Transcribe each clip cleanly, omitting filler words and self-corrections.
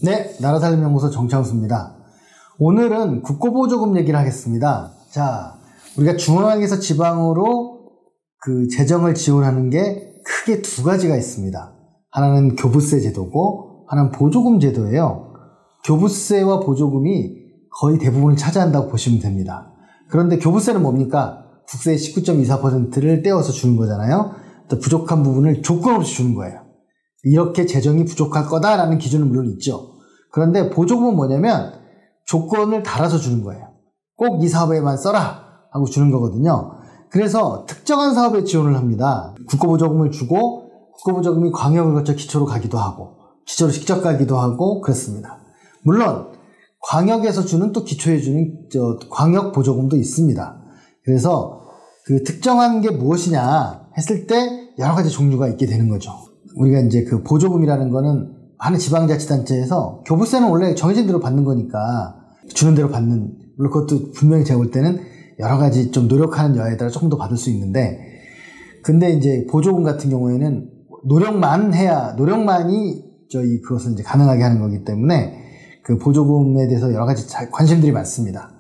네, 나라살림연구소 정창수입니다. 오늘은 국고보조금 얘기를 하겠습니다. 자, 우리가 중앙에서 지방으로 재정을 지원하는 게 크게 두 가지가 있습니다. 하나는 교부세 제도고 하나는 보조금 제도예요. 교부세와 보조금이 거의 대부분을 차지한다고 보시면 됩니다. 그런데 교부세는 뭡니까? 국세의 19.24%를 떼어서 주는 거잖아요. 또 부족한 부분을 조건 없이 주는 거예요. 이렇게 재정이 부족할 거다라는 기준은 물론 있죠. 그런데 보조금은 뭐냐면 조건을 달아서 주는 거예요. 꼭 이 사업에만 써라 하고 주는 거거든요. 그래서 특정한 사업에 지원을 합니다. 국고보조금을 주고 국고보조금이 광역을 거쳐 기초로 가기도 하고 기초로 직접 가기도 하고 그렇습니다. 물론 광역에서 주는 또 기초에 주는 광역보조금도 있습니다. 그래서 그 특정한 게 무엇이냐 했을 때 여러 가지 종류가 있게 되는 거죠. 우리가 이제 그 보조금이라는 거는 하는 지방자치단체에서 교부세는 원래 정해진 대로 받는 거니까 주는 대로 받는, 물론 그것도 분명히 제가 볼 때는 여러 가지 좀 노력하는 여하에 따라 조금 더 받을 수 있는데, 근데 이제 보조금 같은 경우에는 노력만이 그것을 이제 가능하게 하는 거기 때문에 그 보조금에 대해서 여러 가지 관심들이 많습니다.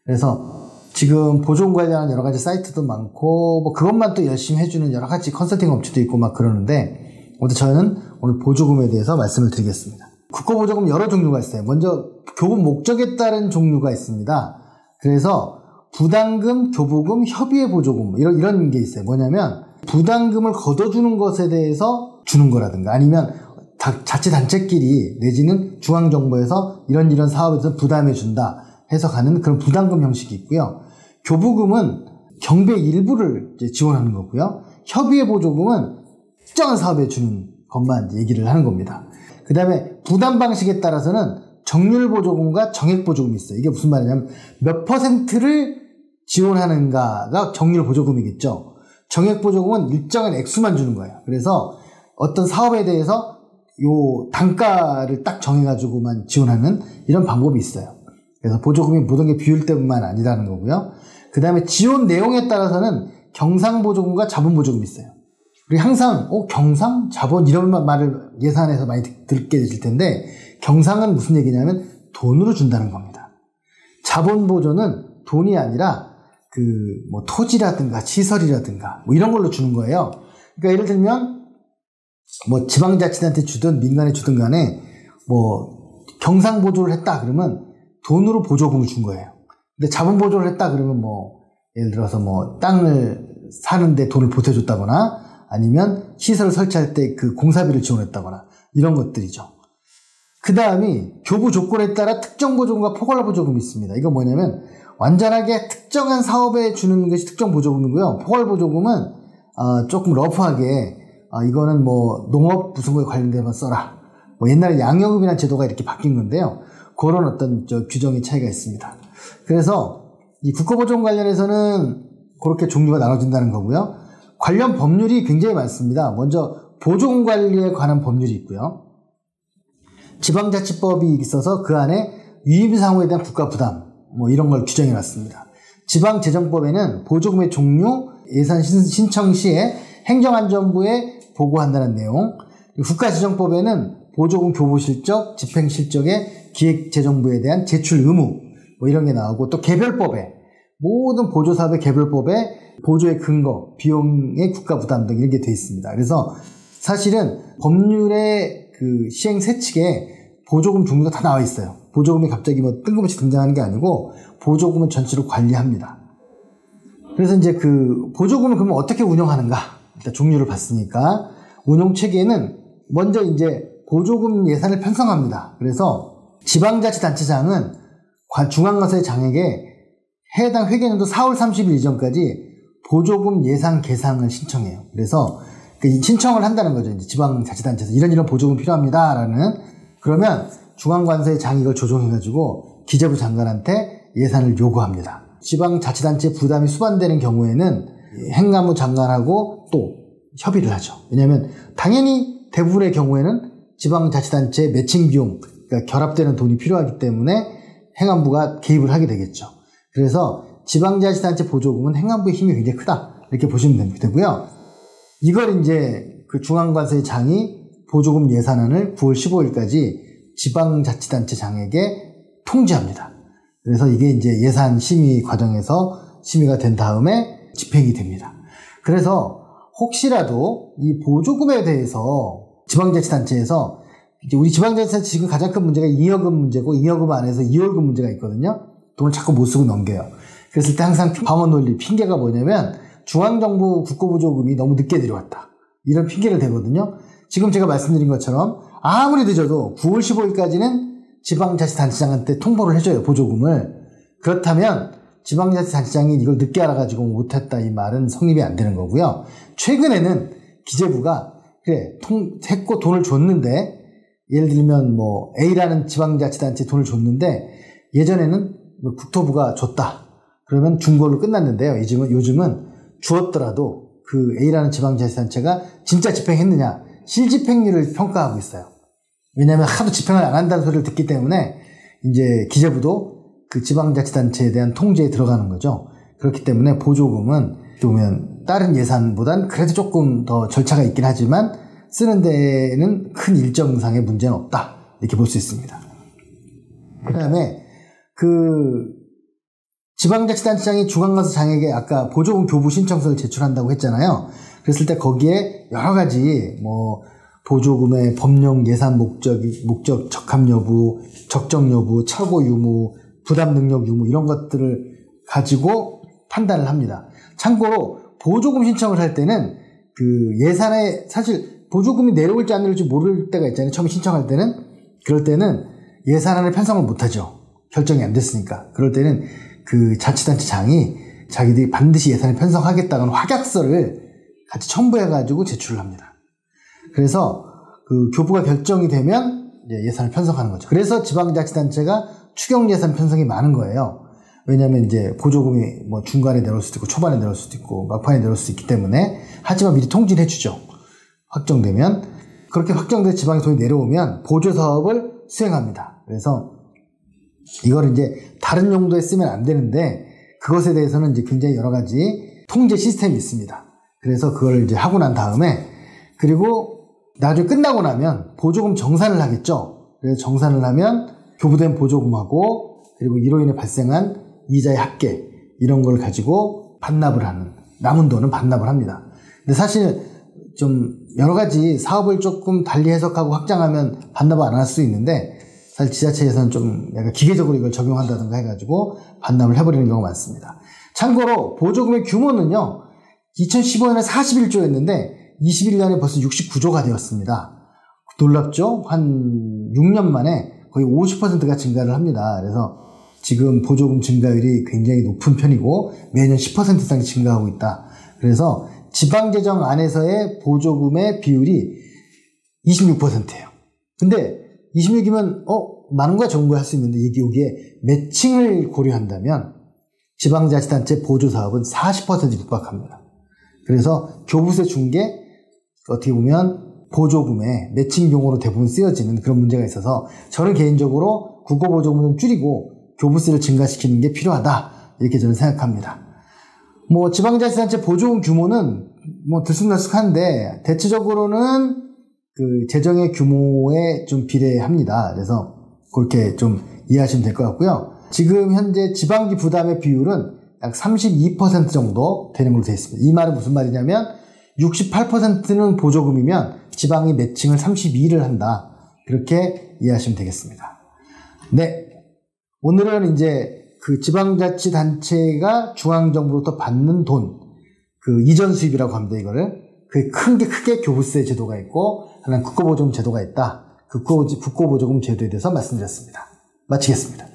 그래서 지금 보조금 관련한 여러 가지 사이트도 많고, 뭐 그것만 또 열심히 해주는 여러 가지 컨설팅 업체도 있고 막 그러는데, 저는 오늘 보조금에 대해서 말씀을 드리겠습니다. 국고보조금 여러 종류가 있어요. 먼저 교부 목적에 따른 종류가 있습니다. 그래서 부담금, 교부금, 협의의 보조금 이런 게 있어요. 뭐냐면 부담금을 걷어주는 것에 대해서 주는 거라든가, 아니면 자치단체끼리 내지는 중앙정부에서 이런 사업에서 부담해 준다 해서 가는 그런 부담금 형식이 있고요. 교부금은 경비 일부를 지원하는 거고요. 협의의 보조금은 특정한 사업에 주는 것만 얘기를 하는 겁니다. 그 다음에 부담 방식에 따라서는 정률 보조금과 정액 보조금이 있어요. 이게 무슨 말이냐면 몇 %를 지원하는가가 정률 보조금이겠죠. 정액 보조금은 일정한 액수만 주는 거예요. 그래서 어떤 사업에 대해서 요 단가를 딱 정해가지고만 지원하는 이런 방법이 있어요. 그래서 보조금이 모든 게 비율대만 아니라는 거고요. 그 다음에 지원 내용에 따라서는 경상 보조금과 자본 보조금이 있어요. 우리 항상 경상, 자본 이런 말을 예산에서 많이 듣게 되실 텐데, 경상은 무슨 얘기냐면 돈으로 준다는 겁니다. 자본 보조는 돈이 아니라 토지라든가 시설이라든가 이런 걸로 주는 거예요. 그러니까 예를 들면 지방자치단체 주든 민간에 주든 간에 경상 보조를 했다 그러면 돈으로 보조금을 준 거예요. 근데 자본 보조를 했다 그러면 예를 들어서 땅을 사는데 돈을 보태줬다거나, 아니면 시설을 설치할 때 그 공사비를 지원했다거나 이런 것들이죠. 그 다음이 교부 조건에 따라 특정 보조금과 포괄 보조금이 있습니다. 이거 뭐냐면 완전하게 특정한 사업에 주는 것이 특정 보조금이고요. 포괄 보조금은 조금 러프하게 이거는 농업 무슨 거에 관련돼만 써라. 옛날에 양여금이라는 제도가 이렇게 바뀐 건데요. 그런 어떤 규정의 차이가 있습니다. 그래서 이 국고보조금 관련해서는 그렇게 종류가 나눠진다는 거고요. 관련 법률이 굉장히 많습니다. 먼저 보조금 관리에 관한 법률이 있고요. 지방자치법이 있어서 그 안에 유임사무에 대한 국가부담 이런 걸 규정해 놨습니다. 지방재정법에는 보조금의 종류, 예산 신청 시에 행정안전부에 보고한다는 내용, 국가재정법에는 보조금 교부실적, 집행실적의 기획재정부에 대한 제출 의무 이런 게 나오고, 또 개별법에 모든 보조사업의 개별법에 보조의 근거, 비용의 국가부담 등 이런 게 돼 있습니다. 그래서 사실은 법률의 시행 세칙에 보조금 종류가 다 나와 있어요. 보조금이 갑자기 뜬금없이 등장하는 게 아니고 보조금은 전체로 관리합니다. 그래서 이제 보조금을 그러면 어떻게 운영하는가? 일단 종류를 봤으니까 운용 체계는 먼저 이제 보조금 예산을 편성합니다. 그래서 지방자치단체장은 중앙과세 장에게 해당 회계년도 4월 30일 이전까지 보조금 예산 계상을 신청해요. 그래서 신청을 한다는 거죠. 이제 지방자치단체에서 이런 보조금 필요합니다라는. 그러면 중앙관세장이 이걸 조정해가지고 기재부 장관한테 예산을 요구합니다. 지방자치단체 부담이 수반되는 경우에는 행안부 장관하고 또 협의를 하죠. 왜냐하면 당연히 대부분의 경우에는 지방자치단체 매칭 비용, 그러니까 결합되는 돈이 필요하기 때문에 행안부가 개입을 하게 되겠죠. 그래서 지방자치단체 보조금은 행안부의 힘이 굉장히 크다, 이렇게 보시면 되고요. 이걸 이제 중앙관세장이 보조금 예산안을 9월 15일까지 지방자치단체장에게 통지합니다. 그래서 이게 이제 예산 심의 과정에서 심의가 된 다음에 집행이 됩니다. 그래서 혹시라도 이 보조금에 대해서 지방자치단체에서 이제 우리 지방자치단체 지금 가장 큰 문제가 잉여금 문제고 잉여금 안에서 이월금 문제가 있거든요. 돈을 자꾸 못 쓰고 넘겨요. 그랬을 때 항상 방어 논리 핑계가 뭐냐면 중앙정부 국고보조금이 너무 늦게 내려왔다. 이런 핑계를 대거든요. 지금 제가 말씀드린 것처럼 아무리 늦어도 9월 15일까지는 지방자치단체장한테 통보를 해줘요. 보조금을. 그렇다면 지방자치단체장이 이걸 늦게 알아가지고 못했다 이 말은 성립이 안 되는 거고요. 최근에는 기재부가 그래 했고 돈을 줬는데 예를 들면 뭐 A라는 지방자치단체에 돈을 줬는데 예전에는 국토부가 줬다. 그러면 준 걸로 끝났는데요. 요즘은 주었더라도 그 A라는 지방자치단체가 진짜 집행했느냐 실집행률을 평가하고 있어요. 왜냐하면 하도 집행을 안 한다는 소리를 듣기 때문에 이제 기재부도 그 지방자치단체에 대한 통제에 들어가는 거죠. 그렇기 때문에 보조금은 보면 다른 예산보단 그래도 조금 더 절차가 있긴 하지만 쓰는 데에는 큰 일정상의 문제는 없다. 이렇게 볼 수 있습니다. 그 다음에 그 지방자치단체장이 중앙가서장에게 아까 보조금 교부 신청서를 제출한다고 했잖아요. 그랬을 때 거기에 여러 가지 뭐 보조금의 법령 예산 목적 적합 여부, 적정 여부, 착오 유무, 부담 능력 유무 이런 것들을 가지고 판단을 합니다. 참고로 보조금 신청을 할 때는 그 예산에 사실 보조금이 내려올지 안 내려올지 모를 때가 있잖아요. 처음 신청할 때는. 그럴 때는 예산안을 편성을 못하죠. 결정이 안 됐으니까. 그럴 때는 그 자치단체장이 자기들이 반드시 예산을 편성하겠다는 확약서를 같이 첨부해가지고 제출을 합니다. 그래서 그 교부가 결정이 되면 이제 예산을 편성하는 거죠. 그래서 지방자치단체가 추경 예산 편성이 많은 거예요. 왜냐하면 이제 보조금이 뭐 중간에 내려올 수도 있고 초반에 내려올 수도 있고 막판에 내려올 수도 있기 때문에 하지만 미리 통지를 해주죠. 확정되면 그렇게 확정된 지방에 돈이 내려오면 보조 사업을 수행합니다. 그래서 이걸 이제 다른 용도에 쓰면 안 되는데 그것에 대해서는 이제 굉장히 여러 가지 통제 시스템이 있습니다. 그래서 그걸 이제 하고 난 다음에 그리고 나중에 끝나고 나면 보조금 정산을 하겠죠. 그래서 정산을 하면 교부된 보조금하고 그리고 이로 인해 발생한 이자의 합계 이런 걸 가지고 반납을 하는 남은 돈은 반납을 합니다. 근데 사실 좀 여러 가지 사업을 조금 달리 해석하고 확장하면 반납을 안 할 수 있는데 사실 지자체에서는 좀 약간 기계적으로 이걸 적용한다든가 해가지고 반납을 해버리는 경우가 많습니다. 참고로 보조금의 규모는요 2015년에 41조였는데 21년에 벌써 69조가 되었습니다. 놀랍죠? 한 6년 만에 거의 50%가 증가를 합니다. 그래서 지금 보조금 증가율이 굉장히 높은 편이고 매년 10% 이상 증가하고 있다. 그래서 지방재정 안에서의 보조금의 비율이 26%예요. 근데 26이면 많은 거야 적은 거야 할 수 있는데 여기에 매칭을 고려한다면 지방자치단체 보조사업은 40% 육박합니다. 그래서 교부세 준 게 어떻게 보면 보조금의 매칭용으로 대부분 쓰여지는 그런 문제가 있어서 저는 개인적으로 국고보조금을 좀 줄이고 교부세를 증가시키는 게 필요하다 이렇게 저는 생각합니다. 뭐 지방자치단체 보조금 규모는 뭐 들쑥날쑥한데 대체적으로는 그 재정의 규모에 좀 비례합니다. 그래서 그렇게 좀 이해하시면 될 것 같고요. 지금 현재 지방기 부담의 비율은 약 32% 정도 되는 걸로 되어 있습니다. 이 말은 무슨 말이냐면 68%는 보조금이면 지방이 매칭을 32를 한다. 그렇게 이해하시면 되겠습니다. 네. 오늘은 이제 그 지방자치단체가 중앙정부로부터 받는 돈, 그 이전 수입이라고 합니다. 이거를. 크게 교부세 제도가 있고, 하나는 국고보조금 제도가 있다. 국고보조금 제도에 대해서 말씀드렸습니다. 마치겠습니다.